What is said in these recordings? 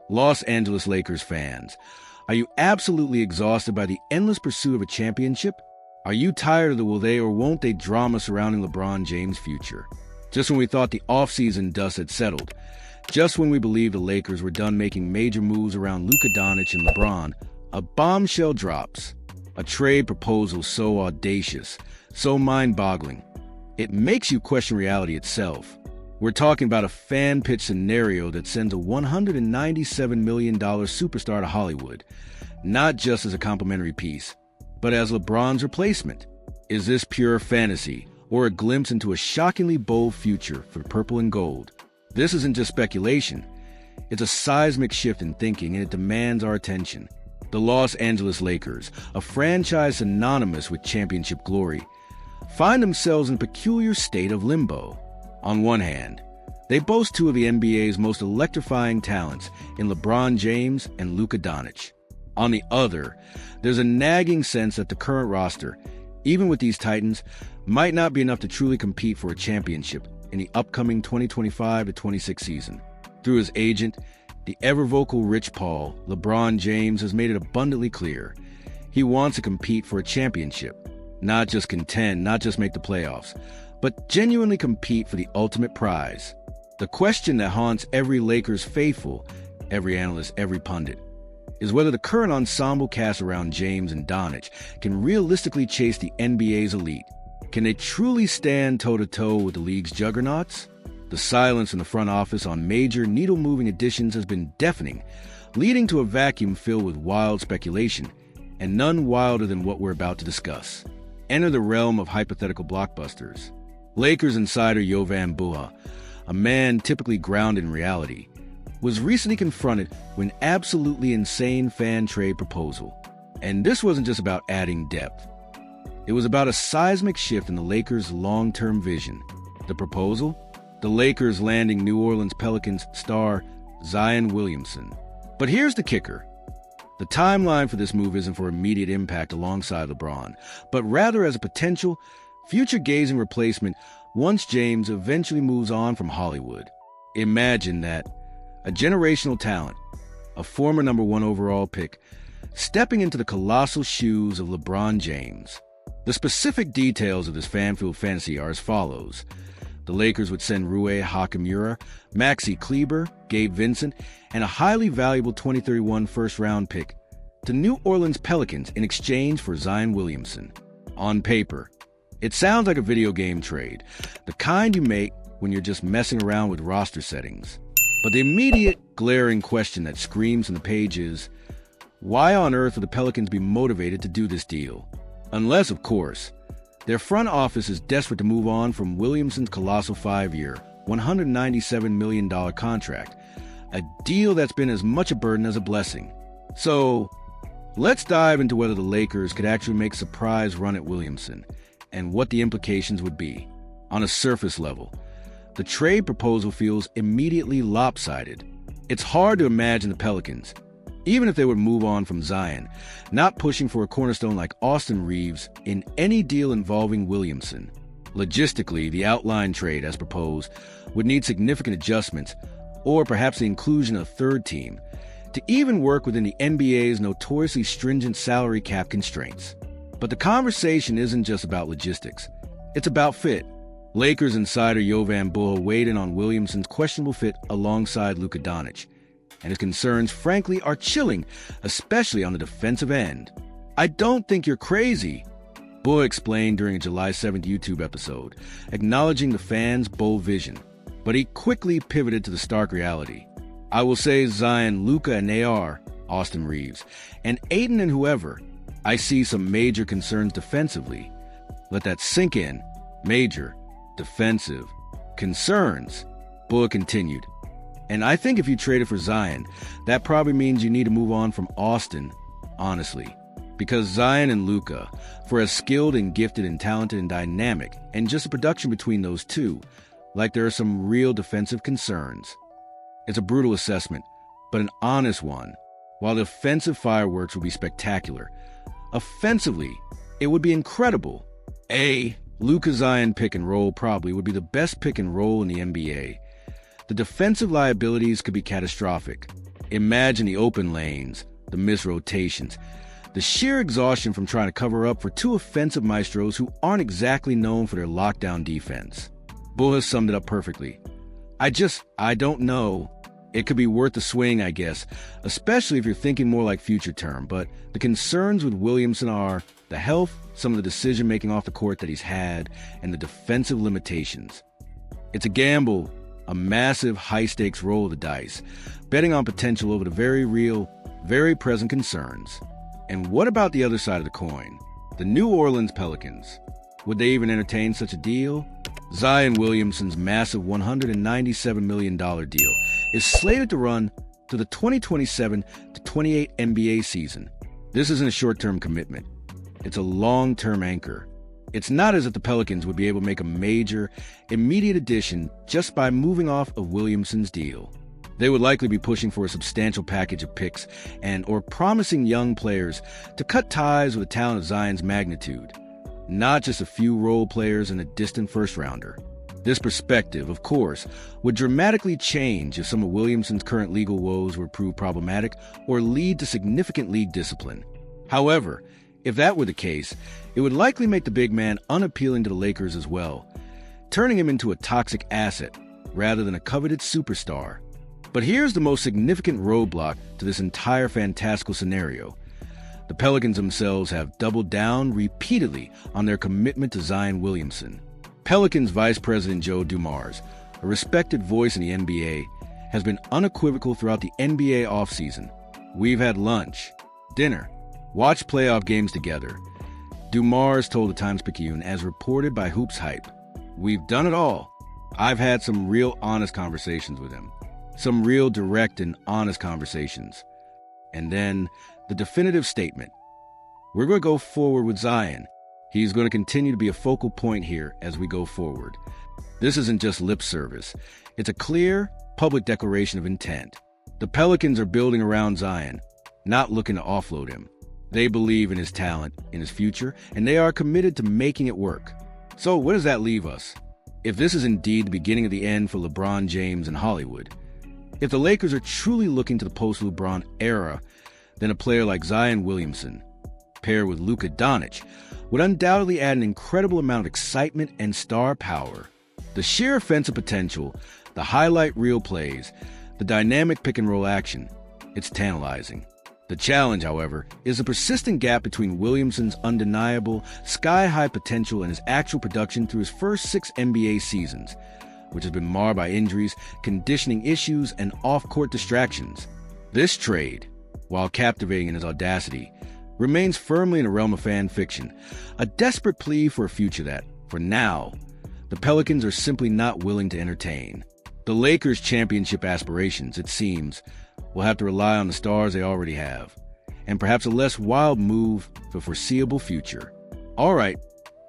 Los Angeles Lakers fans, are you absolutely exhausted by the endless pursuit of a championship? Are you tired of the will they or won't they drama surrounding LeBron James' future? Just when we thought the offseason dust had settled, just when we believed the Lakers were done making major moves around Luka Doncic and LeBron, a bombshell drops. A trade proposal so audacious, so mind-boggling, it makes you question reality itself. We're talking about a fan-pitch scenario that sends a $197 million superstar to Hollywood, not just as a complimentary piece, but as LeBron's replacement. Is this pure fantasy, or a glimpse into a shockingly bold future for purple and gold? This isn't just speculation. It's a seismic shift in thinking, and it demands our attention. The Los Angeles Lakers, a franchise synonymous with championship glory, find themselves in a peculiar state of limbo. On one hand, they boast two of the NBA's most electrifying talents in LeBron James and Luka Doncic. On the other, there's a nagging sense that the current roster, even with these titans, might not be enough to truly compete for a championship in the upcoming 2025-26 season. Through his agent, the ever-vocal Rich Paul, LeBron James has made it abundantly clear he wants to compete for a championship, not just contend, not just make the playoffs, but genuinely compete for the ultimate prize. The question that haunts every Lakers faithful, every analyst, every pundit, is whether the current ensemble cast around James and Doncic can realistically chase the NBA's elite. Can they truly stand toe-to-toe with the league's juggernauts? The silence in the front office on major needle-moving additions has been deafening, leading to a vacuum filled with wild speculation, and none wilder than what we're about to discuss. Enter the realm of hypothetical blockbusters. Lakers insider Jovan Buha, a man typically grounded in reality, was recently confronted with an absolutely insane fan trade proposal. And this wasn't just about adding depth. It was about a seismic shift in the Lakers' long-term vision. The proposal? The Lakers landing New Orleans Pelicans star Zion Williamson. But here's the kicker. The timeline for this move isn't for immediate impact alongside LeBron, but rather as a potential, future-gazing replacement once James eventually moves on from Hollywood. Imagine that. A generational talent, a former number 1 overall pick, stepping into the colossal shoes of LeBron James. The specific details of this fan-filled fantasy are as follows. The Lakers would send Rui Hachimura, Maxi Kleber, Gabe Vincent, and a highly valuable 2031 first-round pick to New Orleans Pelicans in exchange for Zion Williamson. On paper, it sounds like a video game trade, the kind you make when you're just messing around with roster settings. But the immediate, glaring question that screams from the page is, why on earth would the Pelicans be motivated to do this deal? Unless, of course, their front office is desperate to move on from Williamson's colossal 5-year, $197 million contract, a deal that's been as much a burden as a blessing. So, let's dive into whether the Lakers could actually make a surprise run at Williamson, and what the implications would be. On a surface level, the trade proposal feels immediately lopsided. It's hard to imagine the Pelicans, even if they would move on from Zion, not pushing for a cornerstone like Austin Reeves in any deal involving Williamson. Logistically, the outline trade, as proposed, would need significant adjustments, or perhaps the inclusion of a third team, to even work within the NBA's notoriously stringent salary cap constraints. But the conversation isn't just about logistics. It's about fit. Lakers insider Jovan Buha weighed in on Williamson's questionable fit alongside Luka Doncic, and his concerns, frankly, are chilling, especially on the defensive end. "I don't think you're crazy," Buha explained during a July 7th YouTube episode, acknowledging the fans' bold vision. But he quickly pivoted to the stark reality. "I will say Zion, Luka, and AR, Austin Reeves, and Ayton and whoever, I see some major concerns defensively. Let that sink in. Major. Defensive concerns," Buha continued. "And I think if you traded for Zion, that probably means you need to move on from Austin, honestly. Because Zion and Luka, for as skilled and gifted and talented and dynamic, and just the production between those two, like there are some real defensive concerns." It's a brutal assessment, but an honest one. While the offensive fireworks would be spectacular, offensively, it would be incredible. Luka Zion pick and roll probably would be the best pick and roll in the NBA. The defensive liabilities could be catastrophic. Imagine the open lanes, the missed rotations, the sheer exhaustion from trying to cover up for two offensive maestros who aren't exactly known for their lockdown defense. Bull has summed it up perfectly. I don't know. It could be worth the swing, I guess, especially if you're thinking more like future term, but the concerns with Williamson are the health, some of the decision-making off the court that he's had, and the defensive limitations. It's a gamble, a massive high-stakes roll of the dice, betting on potential over the very real, very present concerns. And what about the other side of the coin? The New Orleans Pelicans. Would they even entertain such a deal? Zion Williamson's massive $197 million deal is slated to run to the 2027 to 28 NBA season. This isn't a short-term commitment. It's a long-term anchor. It's not as if the Pelicans would be able to make a major, immediate addition just by moving off of Williamson's deal. They would likely be pushing for a substantial package of picks or promising young players to cut ties with a talent of Zion's magnitude, not just a few role players and a distant first-rounder. This perspective, of course, would dramatically change if some of Williamson's current legal woes were proved problematic or lead to significant league discipline. However, if that were the case, it would likely make the big man unappealing to the Lakers as well, turning him into a toxic asset rather than a coveted superstar. But here's the most significant roadblock to this entire fantastical scenario. The Pelicans themselves have doubled down repeatedly on their commitment to Zion Williamson. Pelicans Vice President Joe Dumars, a respected voice in the NBA, has been unequivocal throughout the NBA offseason. We've had lunch, dinner, watched playoff games together. Dumars told the Times-Picayune, as reported by Hoops Hype, "We've done it all. I've had some real honest conversations with him. Some real direct and honest conversations." And then the definitive statement. "We're going to go forward with Zion. He's going to continue to be a focal point here as we go forward." This isn't just lip service. It's a clear, public declaration of intent. The Pelicans are building around Zion, not looking to offload him. They believe in his talent, in his future, and they are committed to making it work. So where does that leave us? If this is indeed the beginning of the end for LeBron James and Hollywood, if the Lakers are truly looking to the post-LeBron era, then a player like Zion Williamson, paired with Luka Doncic, would undoubtedly add an incredible amount of excitement and star power. The sheer offensive potential, the highlight reel plays, the dynamic pick-and-roll action, it's tantalizing. The challenge, however, is the persistent gap between Williamson's undeniable, sky-high potential and his actual production through his first 6 NBA seasons, which has been marred by injuries, conditioning issues, and off-court distractions. This trade, while captivating in his audacity, remains firmly in the realm of fan fiction, a desperate plea for a future that, for now, the Pelicans are simply not willing to entertain. The Lakers' championship aspirations, it seems, will have to rely on the stars they already have, and perhaps a less wild move for the foreseeable future. All right,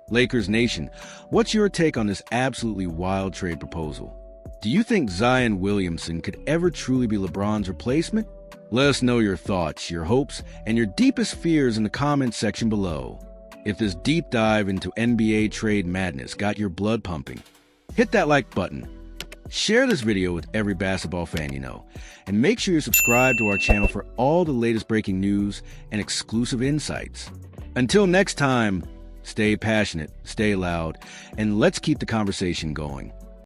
Lakers Nation, what's your take on this absolutely wild trade proposal? Do you think Zion Williamson could ever truly be LeBron's replacement? Let us know your thoughts, your hopes, and your deepest fears in the comments section below. If this deep dive into NBA trade madness got your blood pumping, hit that like button. Share this video with every basketball fan you know, and make sure you're subscribed to our channel for all the latest breaking news and exclusive insights. Until next time, stay passionate, stay loud, and let's keep the conversation going.